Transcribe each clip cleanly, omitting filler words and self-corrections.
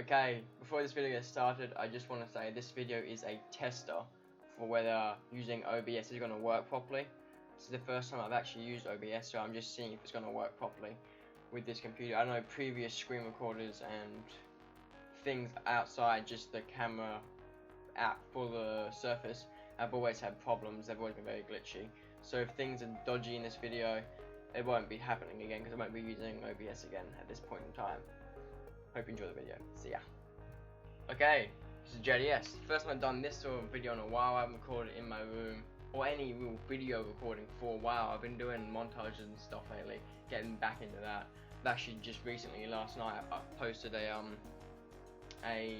Okay, before this video gets started, I just want to say this video is a tester for whether using OBS is going to work properly. This is the first time I've actually used OBS, so I'm just seeing if it's going to work properly with this computer. I know previous screen recorders and things outside just the camera app for the Surface have always had problems. They've always been very glitchy. So if things are dodgy in this video, it won't be happening again because I won't be using OBS again at this point in time. Hope you enjoy the video. See ya. Okay, this is JDS. First time I've done this sort of video in a while. I haven't recorded in my room or any real video recording for a while. I've been doing montages and stuff lately, getting back into that. But actually, just recently, last night, I posted a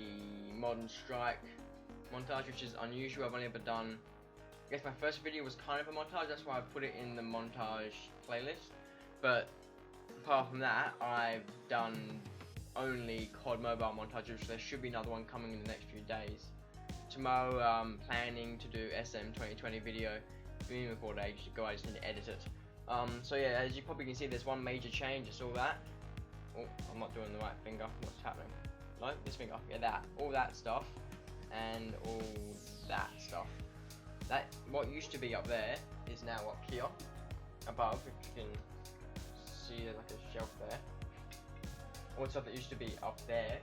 Modern Strike montage, which is unusual. I've only ever done. I guess my first video was kind of a montage. That's why I put it in the montage playlist. But apart from that, I've done only COD Mobile montages, so there should be another one coming in the next few days. Tomorrow I'm planning to do SM 2020 video. Been recorded ages ago, I just need to edit it. So yeah, as you probably can see, there's one major change. It's all that. Oh, I'm not doing the right finger. What's happening? No, this finger. Yeah, that. All that stuff, and all that stuff. That what used to be up there is now up here, above. If you can see, there's like a shelf there. All the stuff that used to be up there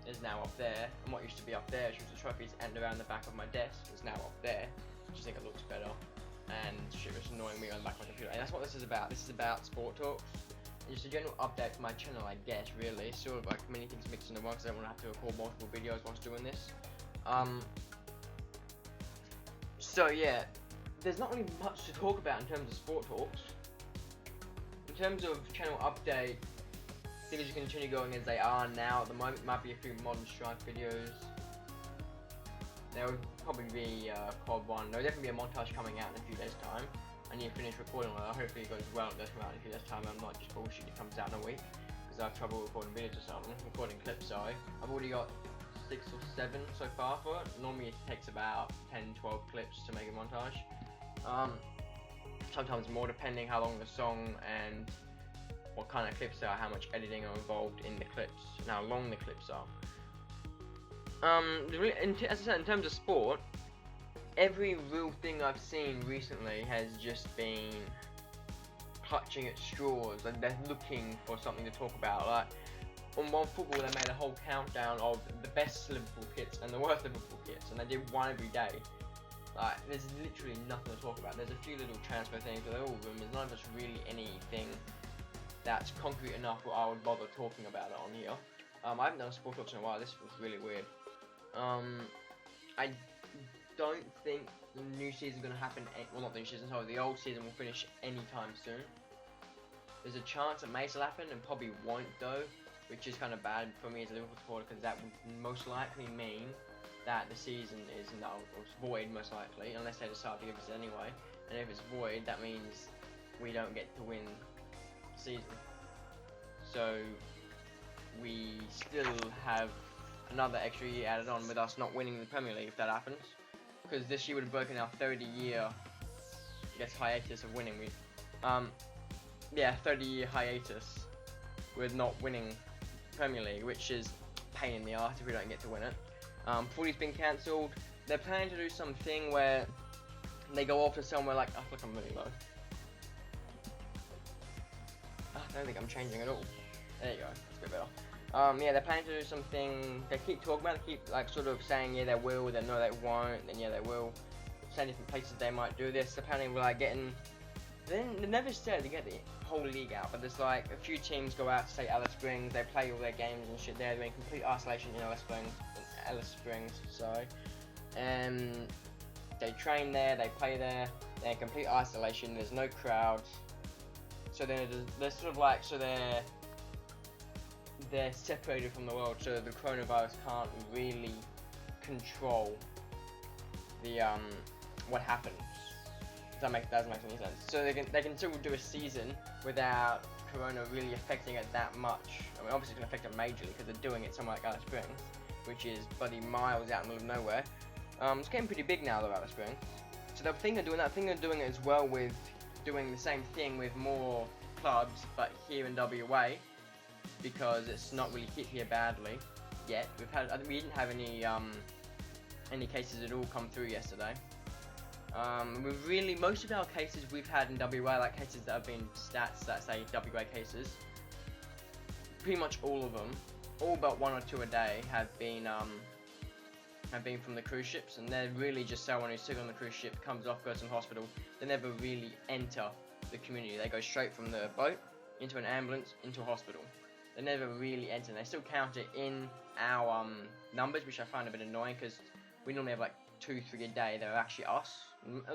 is now up there, and what used to be up there, which was the trophies and around the back of my desk, is now up there. I just think it looks better, and shit was annoying me on the back of my computer. And that's what this is about. This is about Sport Talks, and just a general update for my channel, I guess, really. Sort of like many things mixed into one, because I don't want to have to record multiple videos whilst doing this. So yeah, there's not really much to talk about in terms of Sport Talks. In terms of channel update, things continue going as they are now. At the moment, might be a few Modern Strike videos. There will probably be COD 1. There will definitely be a montage coming out in a few days' time. I need to finish recording on that. Hopefully it goes well. It does come out in a few days' time. I'm not just bullshit. It comes out in a week because I have trouble recording videos or something. Recording clips, sorry. I've already got 6 or 7 so far for it. Normally it takes about 10-12 clips to make a montage. Sometimes more, depending how long the song and what kind of clips are, how much editing are involved in the clips, and how long the clips are. As I said, in terms of sport, every real thing I've seen recently has just been clutching at straws, and they're looking for something to talk about. Like on One Football, they made a whole countdown of the best Liverpool kits and the worst Liverpool kits, and they did one every day. Like, there's literally nothing to talk about. There's a few little transfer things, but they're all rumors. None of it's really anything that's concrete enough where I would bother talking about it on here. I haven't done a Sport Talks in a while. This was really weird. I don't think the new season is going to happen. Well, not the new season. Sorry, the old season will finish anytime soon. There's a chance it may still happen, and probably won't though, which is kind of bad for me as a Liverpool supporter, because that would most likely mean that the season is null, or it's void most likely, unless they decide to give us it anyway. And if it's void, that means we don't get to win the season. So we still have another extra year added on with us not winning the Premier League if that happens. Because this year would have broken our 30-year, I guess, hiatus of winning. 30-year hiatus with not winning Premier League, which is a pain in the arse if we don't get to win it. Footy's been cancelled. They're planning to do something where they go off to somewhere like, I feel like I'm really low. I don't think I'm changing at all. There you go, it's a bit better. Yeah, they're planning to do something. They keep talking about it, keep like sort of saying yeah they will, then no they won't, then yeah they will. Saying different places they might do this. Apparently we're like getting. Then they never said to get the whole league out, but there's like a few teams go out to say Alice Springs. They play all their games and shit there. They're in complete isolation in Alice Springs, sorry. And they train there, they play there. They're in complete isolation. There's no crowds. So they're sort of like they're separated from the world, so the coronavirus can't really control the what happens. Doesn't make any sense. So they can still do a season without Corona really affecting it that much. I mean, obviously it's gonna affect it majorly because they're doing it somewhere like Alice Springs, which is bloody miles out in the middle of nowhere. It's getting pretty big now though, Alice Springs. So they're thinking of doing that. They're doing it as well with doing the same thing with more clubs, but here in WA. because it's not really hit here badly yet. We didn't have any cases at all come through yesterday. Most of our cases we've had in WA, like cases that have been stats that say WA cases, pretty much all of them, all but 1 or 2 a day, have been from the cruise ships, and they're really just someone who's sick on the cruise ship, comes off, goes in hospital. They never really enter the community. They go straight from the boat into an ambulance into a hospital. They never really enter. They still count it in our numbers, which I find a bit annoying because we normally have like 2, 3 a day that are actually us.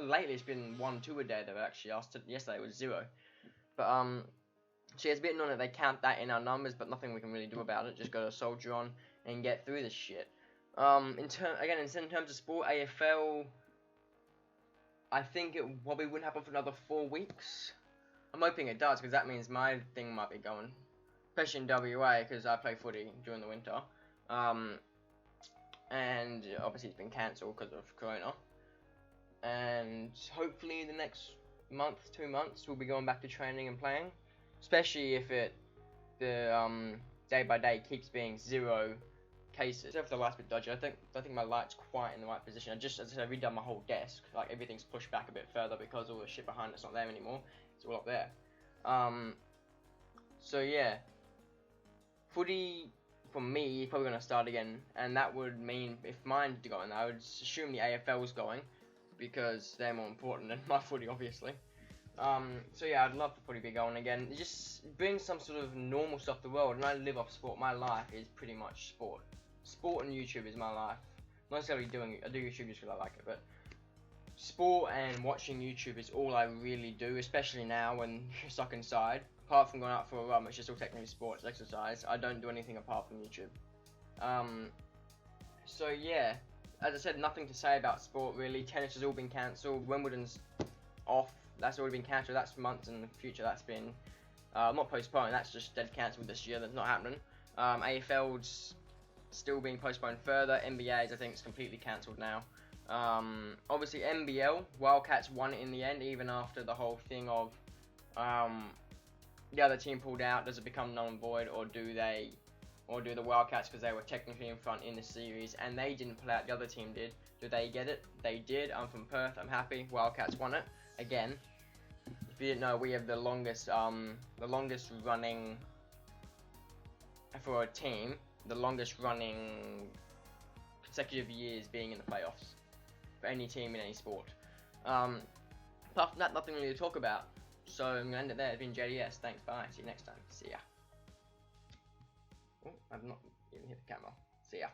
Lately it's been 1, 2 a day that are actually us. Yesterday it was 0. But so yeah, it's a bit annoying that they count that in our numbers, but nothing we can really do about it. Just gotta soldier on and get through this shit. In terms of sport, AFL, I think it probably wouldn't happen for another 4 weeks. I'm hoping it does, because that means my thing might be going, especially in WA, because I play footy during the winter. And obviously it's been cancelled because of Corona. And hopefully the next month, 2 months, we'll be going back to training and playing. Especially if the day by day keeps being 0 cases. Except for the light's a bit dodgy. I think my light's quite in the right position. As I said, I've redone my whole desk. Like everything's pushed back a bit further because all the shit behind it's not there anymore. It's all up there. So yeah, footy for me is probably gonna start again, and that would mean if mine's going, I would assume the AFL's going because they're more important than my footy, obviously. So yeah, I'd love for footy to be going again. It just brings some sort of normal stuff to the world, and I live off sport. My life is pretty much sport. Sport and YouTube is my life. Not necessarily I do YouTube just because I like it, but sport and watching YouTube is all I really do, especially now when you're stuck inside. Apart from going out for a run, which is still technically sports, exercise, I don't do anything apart from YouTube. So yeah, as I said, nothing to say about sport really. Tennis has all been cancelled. Wimbledon's off. That's already been cancelled. That's for months in the future. That's been not postponed. That's just dead cancelled this year. That's not happening. AFL's still being postponed further. NBA's I think is completely cancelled now. Obviously NBL, Wildcats won it in the end, even after the whole thing of the other team pulled out. Does it become null and void, or do the Wildcats, because they were technically in front in the series and they didn't pull out, the other team did? Do they get it? They did. I'm from Perth. I'm happy. Wildcats won it again. If you didn't know, we have the longest running for a team, the longest running consecutive years being in the playoffs for any team in any sport. Apart from that, nothing really to talk about. So I'm going to end it there. It's been JDS. Thanks, bye. See you next time. See ya. Oh, I've not even hit the camera. See ya.